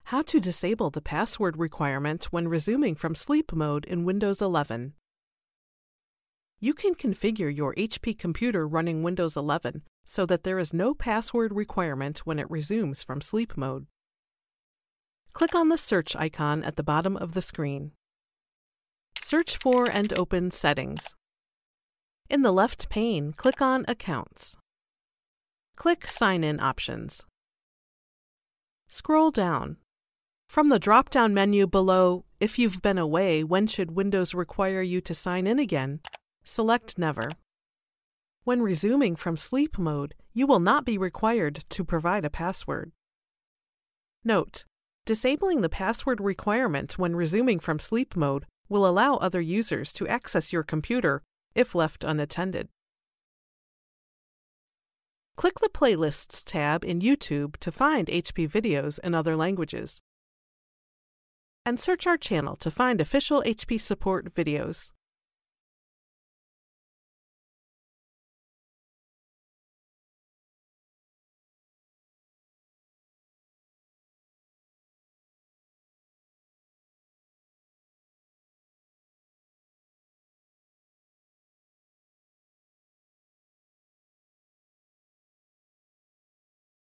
How to disable the password requirement when resuming from sleep mode in Windows 11. You can configure your HP computer running Windows 11 so that there is no password requirement when it resumes from sleep mode. Click on the search icon at the bottom of the screen. Search for and open Settings. In the left pane, click on Accounts. Click Sign In Options. Scroll down. From the drop-down menu below If you've been away, when should Windows require you to sign in again? Select Never. When resuming from sleep mode, you will not be required to provide a password. Note: disabling the password requirement when resuming from sleep mode will allow other users to access your computer if left unattended. Click the Playlists tab in YouTube to find HP videos in other languages. And search our channel to find official HP support videos.